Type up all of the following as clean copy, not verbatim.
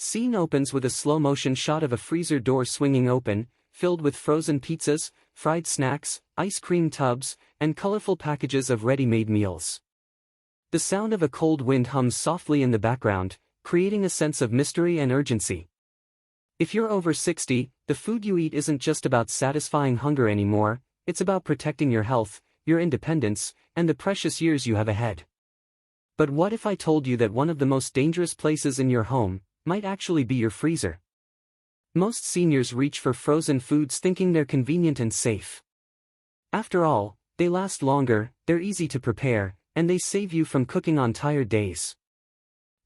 Scene opens with a slow-motion shot of a freezer door swinging open, filled with frozen pizzas, fried snacks, ice cream tubs, and colorful packages of ready-made meals. The sound of a cold wind hums softly in the background, creating a sense of mystery and urgency. If you're over 60, the food you eat isn't just about satisfying hunger anymore, it's about protecting your health, your independence, and the precious years you have ahead. But what if I told you that one of the most dangerous places in your home might actually be your freezer? Most seniors reach for frozen foods thinking they're convenient and safe. After all, they last longer, they're easy to prepare, and they save you from cooking on tired days.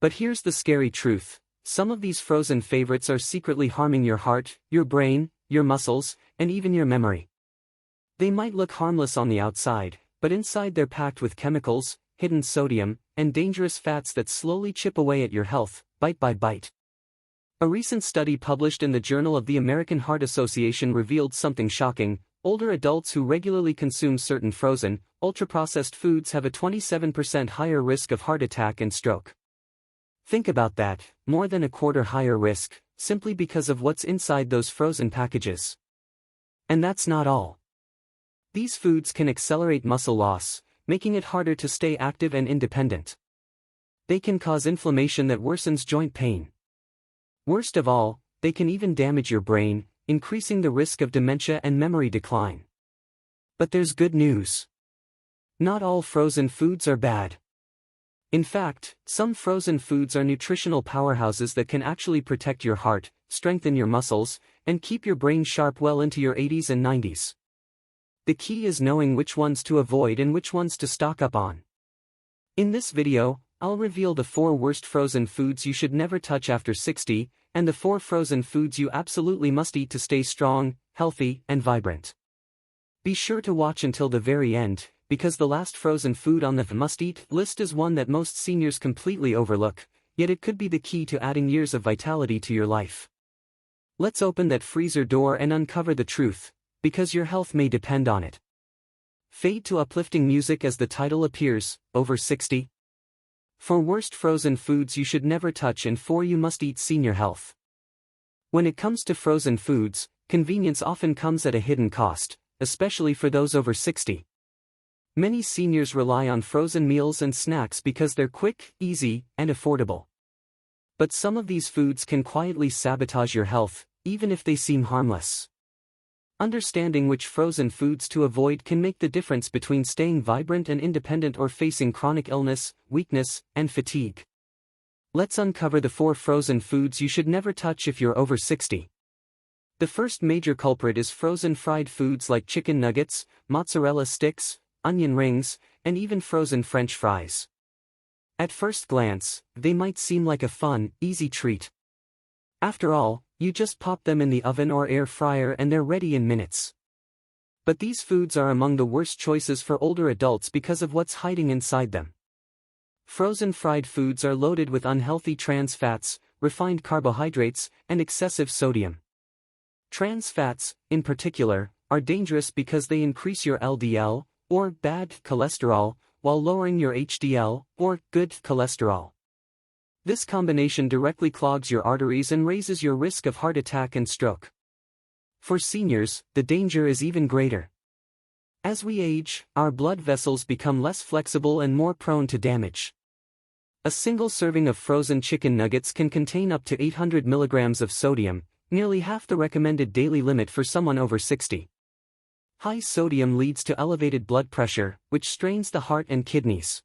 But here's the scary truth: some of these frozen favorites are secretly harming your heart, your brain, your muscles, and even your memory. They might look harmless on the outside, but inside they're packed with chemicals, hidden sodium, and dangerous fats that slowly chip away at your health, bite by bite. A recent study published in the Journal of the American Heart Association revealed something shocking. Older adults who regularly consume certain frozen, ultra-processed foods have a 27% higher risk of heart attack and stroke. Think about that, more than a quarter higher risk, simply because of what's inside those frozen packages. And that's not all. These foods can accelerate muscle loss, making it harder to stay active and independent. They can cause inflammation that worsens joint pain. Worst of all, they can even damage your brain, increasing the risk of dementia and memory decline. But there's good news. Not all frozen foods are bad. In fact, some frozen foods are nutritional powerhouses that can actually protect your heart, strengthen your muscles, and keep your brain sharp well into your 80s and 90s. The key is knowing which ones to avoid and which ones to stock up on. In this video, I'll reveal the 4 worst frozen foods you should never touch after 60, and the 4 frozen foods you absolutely must eat to stay strong, healthy, and vibrant. Be sure to watch until the very end, because the last frozen food on the must-eat list is one that most seniors completely overlook, yet it could be the key to adding years of vitality to your life. Let's open that freezer door and uncover the truth, because your health may depend on it. Fade to uplifting music as the title appears. Over 60? 4 worst frozen foods you should never touch and 4 you must eat. Senior health. When it comes to frozen foods, convenience often comes at a hidden cost, especially for those over 60. Many seniors rely on frozen meals and snacks because they're quick, easy, and affordable. But some of these foods can quietly sabotage your health, even if they seem harmless. Understanding which frozen foods to avoid can make the difference between staying vibrant and independent or facing chronic illness, weakness, and fatigue. Let's uncover the 4 frozen foods you should never touch if you're over 60. The first major culprit is frozen fried foods like chicken nuggets, mozzarella sticks, onion rings, and even frozen French fries. At first glance, they might seem like a fun, easy treat. After all, you just pop them in the oven or air fryer and they're ready in minutes. But these foods are among the worst choices for older adults because of what's hiding inside them. Frozen fried foods are loaded with unhealthy trans fats, refined carbohydrates, and excessive sodium. Trans fats, in particular, are dangerous because they increase your LDL, or bad cholesterol, while lowering your HDL, or good cholesterol. This combination directly clogs your arteries and raises your risk of heart attack and stroke. For seniors, the danger is even greater. As we age, our blood vessels become less flexible and more prone to damage. A single serving of frozen chicken nuggets can contain up to 800 milligrams of sodium, nearly half the recommended daily limit for someone over 60. High sodium leads to elevated blood pressure, which strains the heart and kidneys.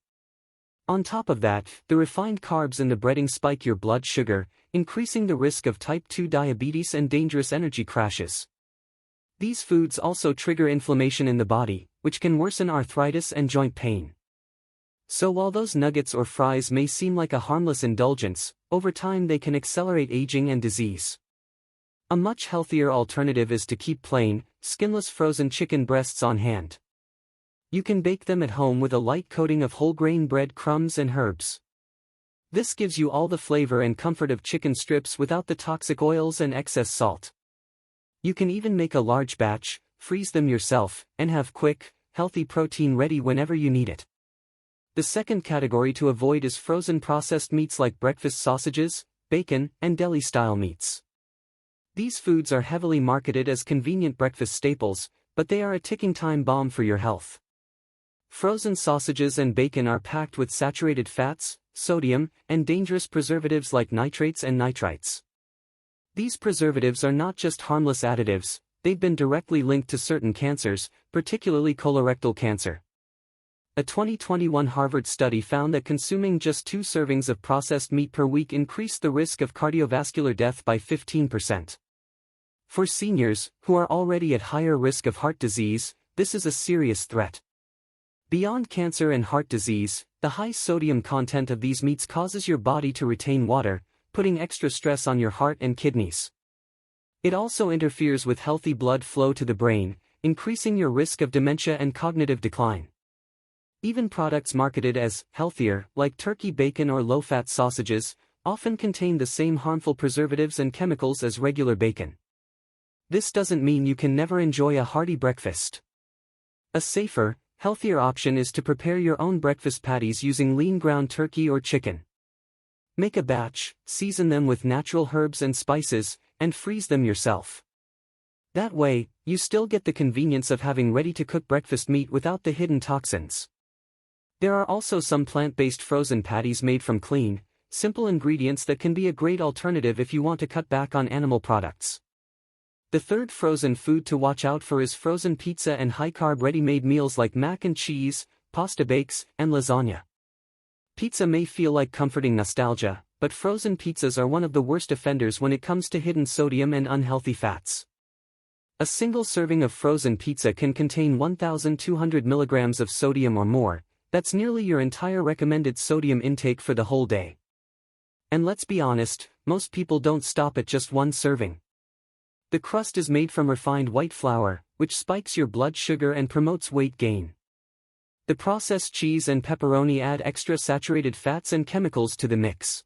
On top of that, the refined carbs in the breading spike your blood sugar, increasing the risk of type 2 diabetes and dangerous energy crashes. These foods also trigger inflammation in the body, which can worsen arthritis and joint pain. So while those nuggets or fries may seem like a harmless indulgence, over time they can accelerate aging and disease. A much healthier alternative is to keep plain, skinless frozen chicken breasts on hand. You can bake them at home with a light coating of whole grain bread crumbs and herbs. This gives you all the flavor and comfort of chicken strips without the toxic oils and excess salt. You can even make a large batch, freeze them yourself, and have quick, healthy protein ready whenever you need it. The second category to avoid is frozen processed meats like breakfast sausages, bacon, and deli-style meats. These foods are heavily marketed as convenient breakfast staples, but they are a ticking time bomb for your health. Frozen sausages and bacon are packed with saturated fats, sodium, and dangerous preservatives like nitrates and nitrites. These preservatives are not just harmless additives, they've been directly linked to certain cancers, particularly colorectal cancer. A 2021 Harvard study found that consuming just 2 servings of processed meat per week increased the risk of cardiovascular death by 15%. For seniors, who are already at higher risk of heart disease, this is a serious threat. Beyond cancer and heart disease, the high sodium content of these meats causes your body to retain water, putting extra stress on your heart and kidneys. It also interferes with healthy blood flow to the brain, increasing your risk of dementia and cognitive decline. Even products marketed as healthier, like turkey bacon or low-fat sausages, often contain the same harmful preservatives and chemicals as regular bacon. This doesn't mean you can never enjoy a hearty breakfast. A safer, healthier option is to prepare your own breakfast patties using lean ground turkey or chicken. Make a batch, season them with natural herbs and spices, and freeze them yourself. That way, you still get the convenience of having ready-to-cook breakfast meat without the hidden toxins. There are also some plant-based frozen patties made from clean, simple ingredients that can be a great alternative if you want to cut back on animal products. The third frozen food to watch out for is frozen pizza and high-carb ready-made meals like mac and cheese, pasta bakes, and lasagna. Pizza may feel like comforting nostalgia, but frozen pizzas are one of the worst offenders when it comes to hidden sodium and unhealthy fats. A single serving of frozen pizza can contain 1,200 milligrams of sodium or more. That's nearly your entire recommended sodium intake for the whole day. And let's be honest, most people don't stop at just one serving. The crust is made from refined white flour, which spikes your blood sugar and promotes weight gain. The processed cheese and pepperoni add extra saturated fats and chemicals to the mix.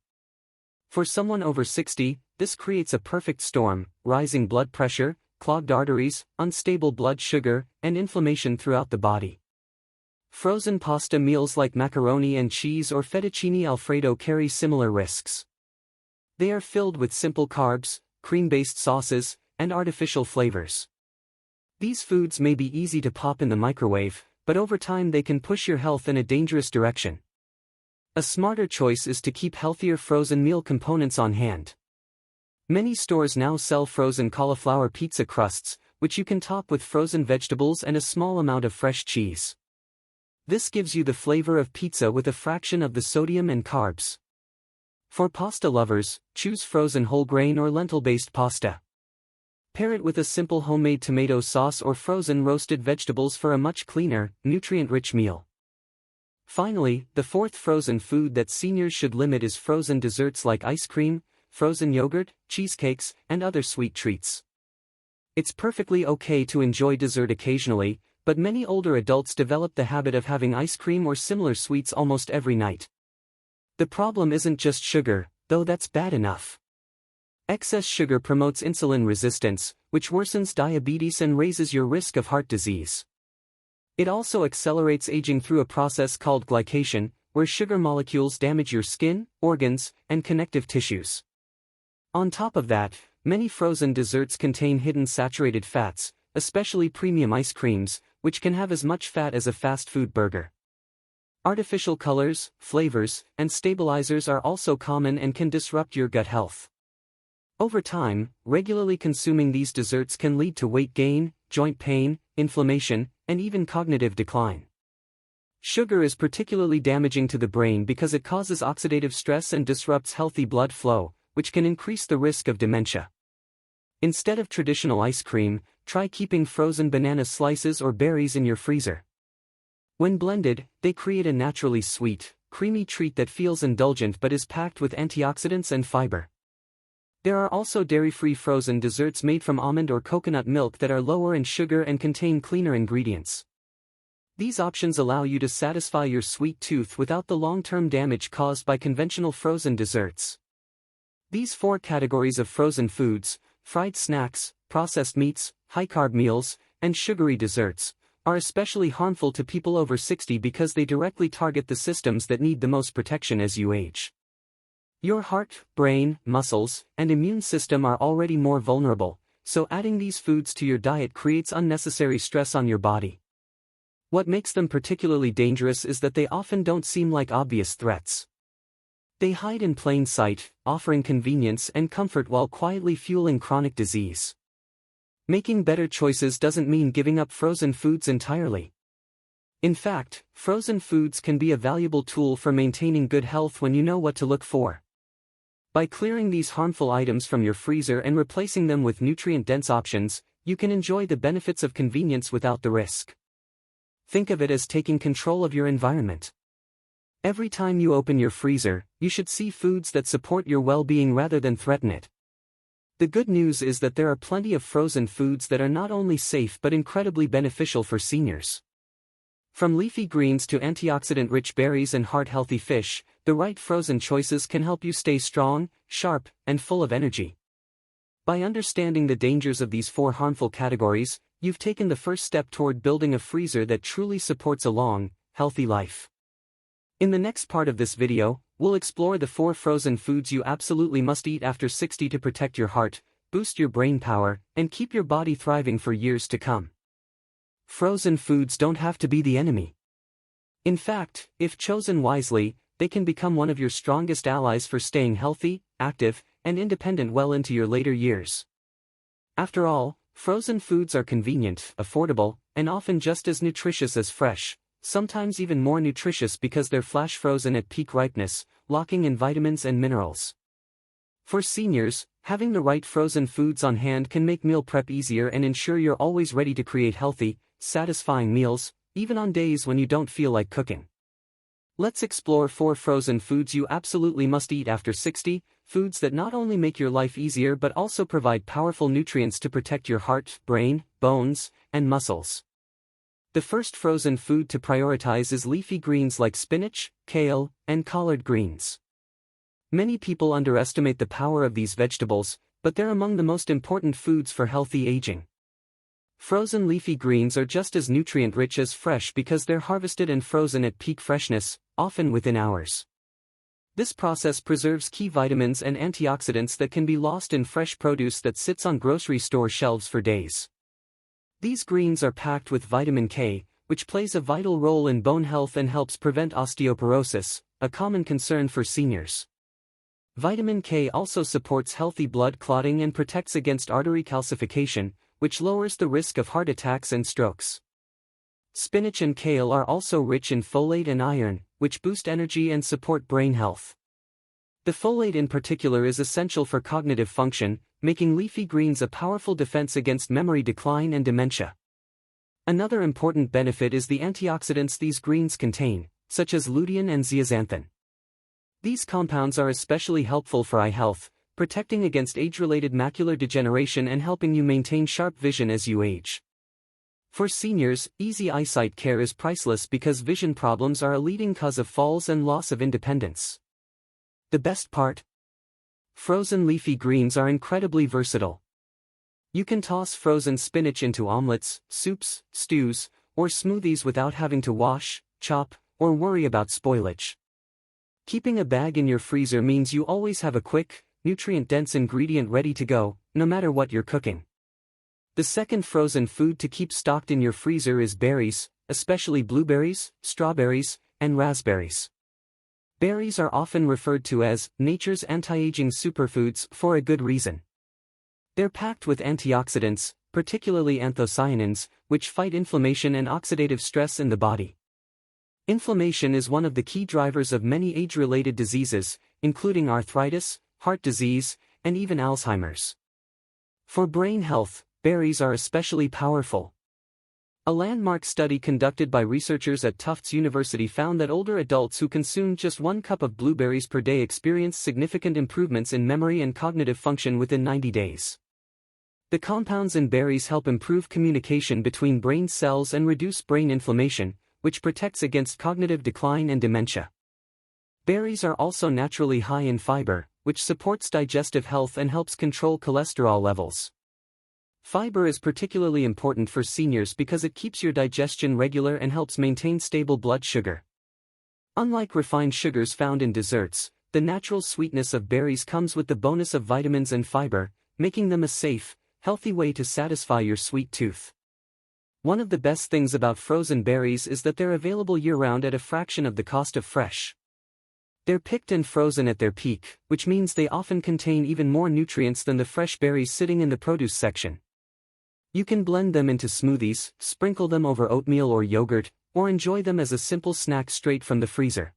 For someone over 60, this creates a perfect storm: rising blood pressure, clogged arteries, unstable blood sugar, and inflammation throughout the body. Frozen pasta meals like macaroni and cheese or fettuccine alfredo carry similar risks. They are filled with simple carbs, cream-based sauces, and artificial flavors. These foods may be easy to pop in the microwave, but over time they can push your health in a dangerous direction. A smarter choice is to keep healthier frozen meal components on hand. Many stores now sell frozen cauliflower pizza crusts, which you can top with frozen vegetables and a small amount of fresh cheese. This gives you the flavor of pizza with a fraction of the sodium and carbs. For pasta lovers, choose frozen whole grain or lentil-based pasta. Pair it with a simple homemade tomato sauce or frozen roasted vegetables for a much cleaner, nutrient-rich meal. Finally, the fourth frozen food that seniors should limit is frozen desserts like ice cream, frozen yogurt, cheesecakes, and other sweet treats. It's perfectly okay to enjoy dessert occasionally, but many older adults develop the habit of having ice cream or similar sweets almost every night. The problem isn't just sugar, though that's bad enough. Excess sugar promotes insulin resistance, which worsens diabetes and raises your risk of heart disease. It also accelerates aging through a process called glycation, where sugar molecules damage your skin, organs, and connective tissues. On top of that, many frozen desserts contain hidden saturated fats, especially premium ice creams, which can have as much fat as a fast food burger. Artificial colors, flavors, and stabilizers are also common and can disrupt your gut health. Over time, regularly consuming these desserts can lead to weight gain, joint pain, inflammation, and even cognitive decline. Sugar is particularly damaging to the brain because it causes oxidative stress and disrupts healthy blood flow, which can increase the risk of dementia. Instead of traditional ice cream, try keeping frozen banana slices or berries in your freezer. When blended, they create a naturally sweet, creamy treat that feels indulgent but is packed with antioxidants and fiber. There are also dairy-free frozen desserts made from almond or coconut milk that are lower in sugar and contain cleaner ingredients. These options allow you to satisfy your sweet tooth without the long-term damage caused by conventional frozen desserts. These 4 categories of frozen foods, fried snacks, processed meats, high-carb meals, and sugary desserts, are especially harmful to people over 60 because they directly target the systems that need the most protection as you age. Your heart, brain, muscles, and immune system are already more vulnerable, so adding these foods to your diet creates unnecessary stress on your body. What makes them particularly dangerous is that they often don't seem like obvious threats. They hide in plain sight, offering convenience and comfort while quietly fueling chronic disease. Making better choices doesn't mean giving up frozen foods entirely. In fact, frozen foods can be a valuable tool for maintaining good health when you know what to look for. By clearing these harmful items from your freezer and replacing them with nutrient-dense options, you can enjoy the benefits of convenience without the risk. Think of it as taking control of your environment. Every time you open your freezer, you should see foods that support your well-being rather than threaten it. The good news is that there are plenty of frozen foods that are not only safe but incredibly beneficial for seniors. From leafy greens to antioxidant-rich berries and heart-healthy fish, the right frozen choices can help you stay strong, sharp, and full of energy. By understanding the dangers of these 4 harmful categories, you've taken the first step toward building a freezer that truly supports a long, healthy life. In the next part of this video, we'll explore the 4 frozen foods you absolutely must eat after 60 to protect your heart, boost your brain power, and keep your body thriving for years to come. Frozen foods don't have to be the enemy. In fact, if chosen wisely, they can become one of your strongest allies for staying healthy, active, and independent well into your later years. After all, frozen foods are convenient, affordable, and often just as nutritious as fresh, sometimes even more nutritious because they're flash frozen at peak ripeness, locking in vitamins and minerals. For seniors, having the right frozen foods on hand can make meal prep easier and ensure you're always ready to create healthy, satisfying meals, even on days when you don't feel like cooking. Let's explore 4 frozen foods you absolutely must eat after 60, foods that not only make your life easier but also provide powerful nutrients to protect your heart, brain, bones, and muscles. The first frozen food to prioritize is leafy greens like spinach, kale, and collard greens. Many people underestimate the power of these vegetables, but they're among the most important foods for healthy aging. Frozen leafy greens are just as nutrient-rich as fresh because they're harvested and frozen at peak freshness, often within hours. This process preserves key vitamins and antioxidants that can be lost in fresh produce that sits on grocery store shelves for days. These greens are packed with vitamin K, which plays a vital role in bone health and helps prevent osteoporosis, a common concern for seniors. Vitamin K also supports healthy blood clotting and protects against artery calcification, which lowers the risk of heart attacks and strokes. Spinach and kale are also rich in folate and iron, which boost energy and support brain health. The folate in particular is essential for cognitive function, making leafy greens a powerful defense against memory decline and dementia. Another important benefit is the antioxidants these greens contain, such as lutein and zeaxanthin. These compounds are especially helpful for eye health, protecting against age-related macular degeneration and helping you maintain sharp vision as you age. For seniors, easy eyesight care is priceless because vision problems are a leading cause of falls and loss of independence. The best part? Frozen leafy greens are incredibly versatile. You can toss frozen spinach into omelets, soups, stews, or smoothies without having to wash, chop, or worry about spoilage. Keeping a bag in your freezer means you always have a quick, nutrient-dense ingredient ready to go, no matter what you're cooking. The second frozen food to keep stocked in your freezer is berries, especially blueberries, strawberries, and raspberries. Berries are often referred to as nature's anti-aging superfoods for a good reason. They're packed with antioxidants, particularly anthocyanins, which fight inflammation and oxidative stress in the body. Inflammation is one of the key drivers of many age-related diseases, including arthritis, heart disease, and even Alzheimer's. For brain health, berries are especially powerful. A landmark study conducted by researchers at Tufts University found that older adults who consumed just 1 cup of blueberries per day experienced significant improvements in memory and cognitive function within 90 days. The compounds in berries help improve communication between brain cells and reduce brain inflammation, which protects against cognitive decline and dementia. Berries are also naturally high in fiber, which supports digestive health and helps control cholesterol levels. Fiber is particularly important for seniors because it keeps your digestion regular and helps maintain stable blood sugar. Unlike refined sugars found in desserts, the natural sweetness of berries comes with the bonus of vitamins and fiber, making them a safe, healthy way to satisfy your sweet tooth. One of the best things about frozen berries is that they're available year-round at a fraction of the cost of fresh. They're picked and frozen at their peak, which means they often contain even more nutrients than the fresh berries sitting in the produce section. You can blend them into smoothies, sprinkle them over oatmeal or yogurt, or enjoy them as a simple snack straight from the freezer.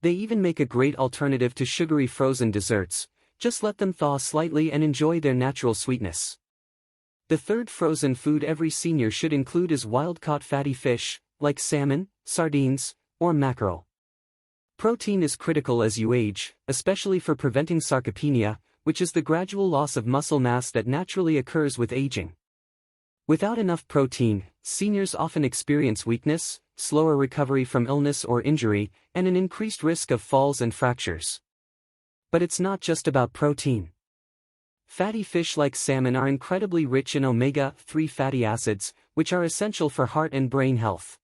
They even make a great alternative to sugary frozen desserts. Just let them thaw slightly and enjoy their natural sweetness. The third frozen food every senior should include is wild-caught fatty fish, like salmon, sardines, or mackerel. Protein is critical as you age, especially for preventing sarcopenia, which is the gradual loss of muscle mass that naturally occurs with aging. Without enough protein, seniors often experience weakness, slower recovery from illness or injury, and an increased risk of falls and fractures. But it's not just about protein. Fatty fish like salmon are incredibly rich in omega-3 fatty acids, which are essential for heart and brain health.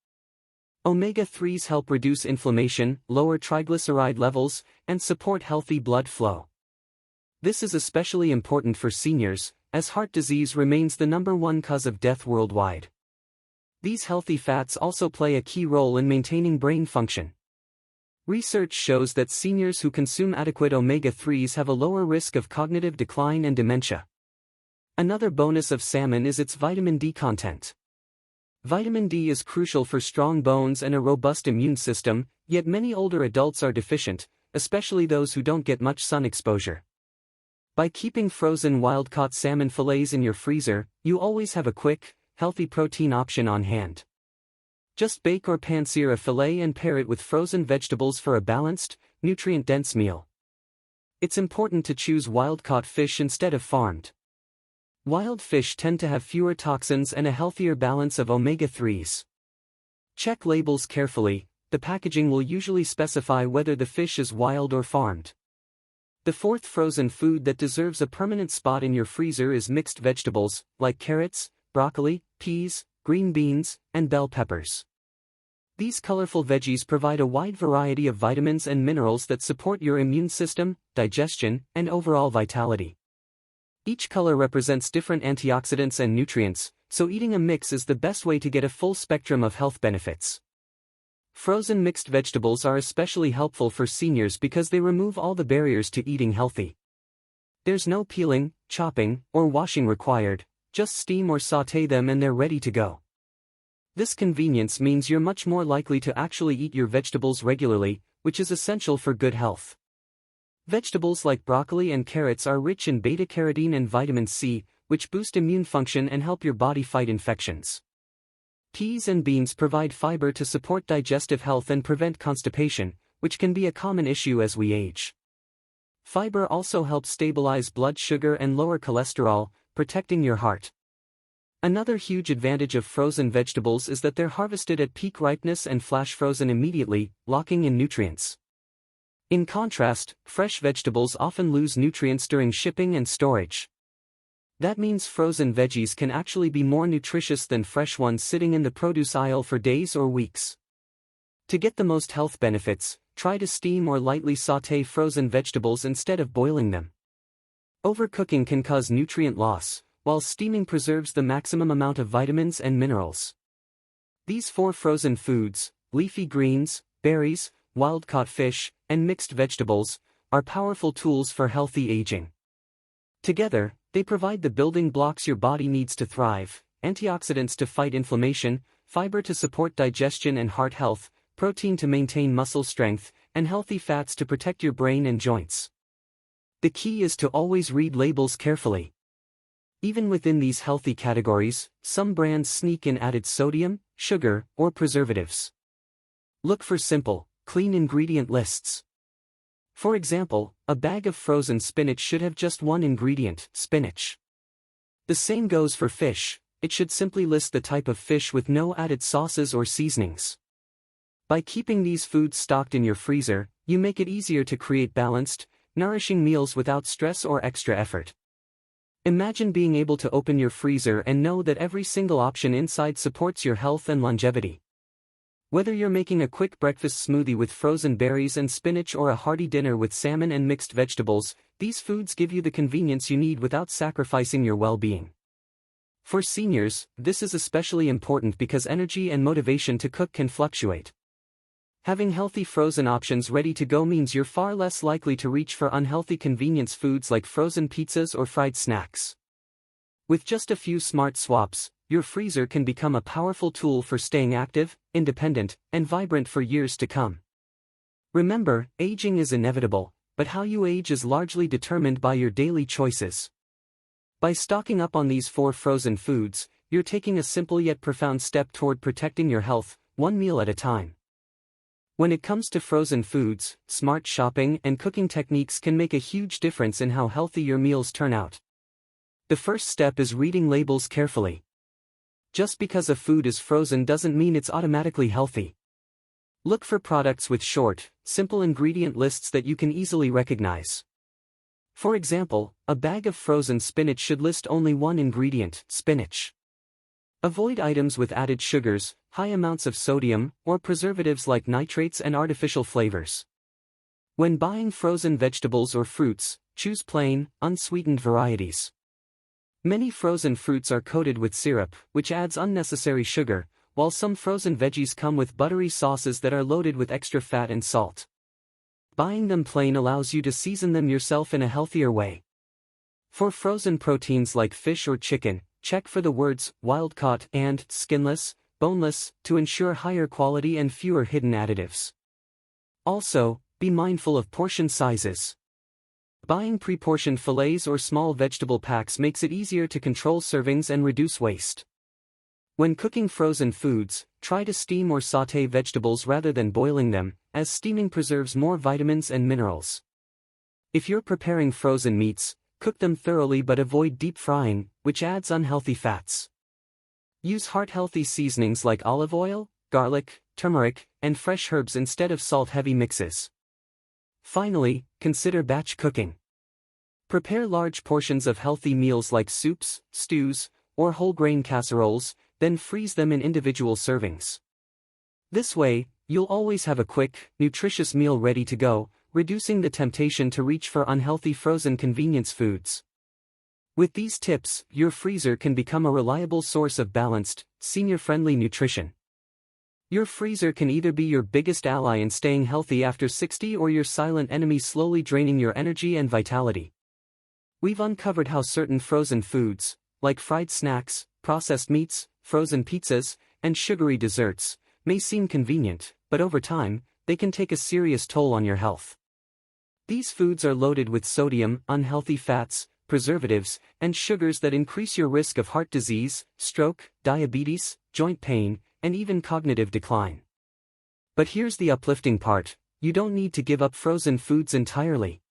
Omega-3s help reduce inflammation, lower triglyceride levels, and support healthy blood flow. This is especially important for seniors, as heart disease remains the #1 cause of death worldwide. These healthy fats also play a key role in maintaining brain function. Research shows that seniors who consume adequate omega-3s have a lower risk of cognitive decline and dementia. Another bonus of salmon is its vitamin D content. Vitamin D is crucial for strong bones and a robust immune system, yet many older adults are deficient, especially those who don't get much sun exposure. By keeping frozen wild-caught salmon fillets in your freezer, you always have a quick, healthy protein option on hand. Just bake or pan-sear a fillet and pair it with frozen vegetables for a balanced, nutrient-dense meal. It's important to choose wild-caught fish instead of farmed. Wild fish tend to have fewer toxins and a healthier balance of omega-3s. Check labels carefully. The packaging will usually specify whether the fish is wild or farmed. The fourth frozen food that deserves a permanent spot in your freezer is mixed vegetables, like carrots, broccoli, peas, green beans, and bell peppers. These colorful veggies provide a wide variety of vitamins and minerals that support your immune system, digestion, and overall vitality. Each color represents different antioxidants and nutrients, so eating a mix is the best way to get a full spectrum of health benefits. Frozen mixed vegetables are especially helpful for seniors because they remove all the barriers to eating healthy. There's no peeling, chopping, or washing required, just steam or sauté them and they're ready to go. This convenience means you're much more likely to actually eat your vegetables regularly, which is essential for good health. Vegetables like broccoli and carrots are rich in beta-carotene and vitamin C, which boost immune function and help your body fight infections. Peas and beans provide fiber to support digestive health and prevent constipation, which can be a common issue as we age. Fiber also helps stabilize blood sugar and lower cholesterol, protecting your heart. Another huge advantage of frozen vegetables is that they're harvested at peak ripeness and flash frozen immediately, locking in nutrients. In contrast, fresh vegetables often lose nutrients during shipping and storage. That means frozen veggies can actually be more nutritious than fresh ones sitting in the produce aisle for days or weeks. To get the most health benefits, try to steam or lightly sauté frozen vegetables instead of boiling them. Overcooking can cause nutrient loss, while steaming preserves the maximum amount of vitamins and minerals. These four frozen foods, leafy greens, berries, wild-caught fish, and mixed vegetables, are powerful tools for healthy aging. Together, they provide the building blocks your body needs to thrive: antioxidants to fight inflammation, fiber to support digestion and heart health, protein to maintain muscle strength, and healthy fats to protect your brain and joints. The key is to always read labels carefully. Even within these healthy categories, some brands sneak in added sodium, sugar, or preservatives. Look for simple, clean ingredient lists. For example, a bag of frozen spinach should have just one ingredient: spinach. The same goes for fish. It should simply list the type of fish with no added sauces or seasonings. By keeping these foods stocked in your freezer, you make it easier to create balanced, nourishing meals without stress or extra effort. Imagine being able to open your freezer and know that every single option inside supports your health and longevity. Whether you're making a quick breakfast smoothie with frozen berries and spinach or a hearty dinner with salmon and mixed vegetables, these foods give you the convenience you need without sacrificing your well-being. For seniors, this is especially important because energy and motivation to cook can fluctuate. Having healthy frozen options ready to go means you're far less likely to reach for unhealthy convenience foods like frozen pizzas or fried snacks. With just a few smart swaps, your freezer can become a powerful tool for staying active, independent, and vibrant for years to come. Remember, aging is inevitable, but how you age is largely determined by your daily choices. By stocking up on these 4 frozen foods, you're taking a simple yet profound step toward protecting your health, one meal at a time. When it comes to frozen foods, smart shopping and cooking techniques can make a huge difference in how healthy your meals turn out. The first step is reading labels carefully. Just because a food is frozen doesn't mean it's automatically healthy. Look for products with short, simple ingredient lists that you can easily recognize. For example, a bag of frozen spinach should list only one ingredient, spinach. Avoid items with added sugars, high amounts of sodium, or preservatives like nitrates and artificial flavors. When buying frozen vegetables or fruits, choose plain, unsweetened varieties. Many frozen fruits are coated with syrup, which adds unnecessary sugar, while some frozen veggies come with buttery sauces that are loaded with extra fat and salt. Buying them plain allows you to season them yourself in a healthier way. For frozen proteins like fish or chicken, check for the words wild-caught and skinless, boneless, to ensure higher quality and fewer hidden additives. Also, be mindful of portion sizes. Buying pre-portioned fillets or small vegetable packs makes it easier to control servings and reduce waste. When cooking frozen foods, try to steam or sauté vegetables rather than boiling them, as steaming preserves more vitamins and minerals. If you're preparing frozen meats, cook them thoroughly but avoid deep frying, which adds unhealthy fats. Use heart-healthy seasonings like olive oil, garlic, turmeric, and fresh herbs instead of salt-heavy mixes. Finally, consider batch cooking. Prepare large portions of healthy meals like soups, stews, or whole grain casseroles, then freeze them in individual servings. This way, you'll always have a quick, nutritious meal ready to go, reducing the temptation to reach for unhealthy frozen convenience foods. With these tips, your freezer can become a reliable source of balanced, senior-friendly nutrition. Your freezer can either be your biggest ally in staying healthy after 60 or your silent enemy slowly draining your energy and vitality. We've uncovered how certain frozen foods, like fried snacks, processed meats, frozen pizzas, and sugary desserts, may seem convenient, but over time, they can take a serious toll on your health. These foods are loaded with sodium, unhealthy fats, preservatives, and sugars that increase your risk of heart disease, stroke, diabetes, joint pain, and even cognitive decline. But here's the uplifting part: you don't need to give up frozen foods entirely.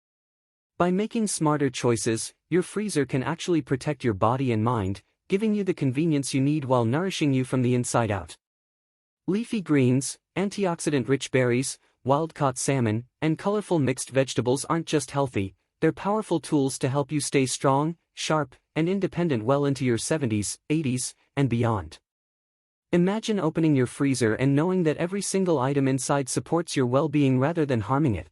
By making smarter choices, your freezer can actually protect your body and mind, giving you the convenience you need while nourishing you from the inside out. Leafy greens, antioxidant-rich berries, wild-caught salmon, and colorful mixed vegetables aren't just healthy, they're powerful tools to help you stay strong, sharp, and independent well into your 70s, 80s, and beyond. Imagine opening your freezer and knowing that every single item inside supports your well-being rather than harming it.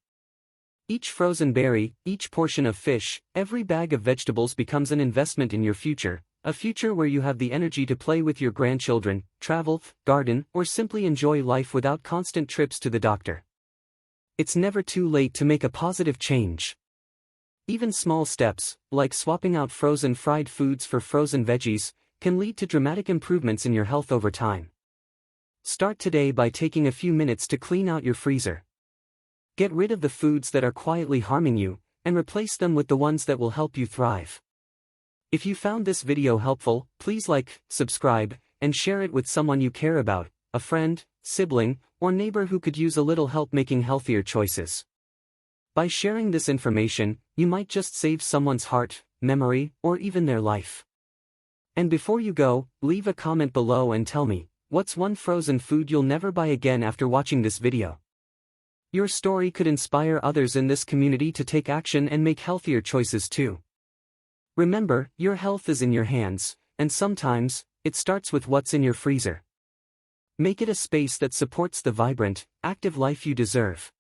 Each frozen berry, each portion of fish, every bag of vegetables becomes an investment in your future, a future where you have the energy to play with your grandchildren, travel, garden, or simply enjoy life without constant trips to the doctor. It's never too late to make a positive change. Even small steps, like swapping out frozen fried foods for frozen veggies, can lead to dramatic improvements in your health over time. Start today by taking a few minutes to clean out your freezer. Get rid of the foods that are quietly harming you, and replace them with the ones that will help you thrive. If you found this video helpful, please like, subscribe, and share it with someone you care about, a friend, sibling, or neighbor who could use a little help making healthier choices. By sharing this information, you might just save someone's heart, memory, or even their life. And before you go, leave a comment below and tell me, what's one frozen food you'll never buy again after watching this video? Your story could inspire others in this community to take action and make healthier choices too. Remember, your health is in your hands, and sometimes, it starts with what's in your freezer. Make it a space that supports the vibrant, active life you deserve.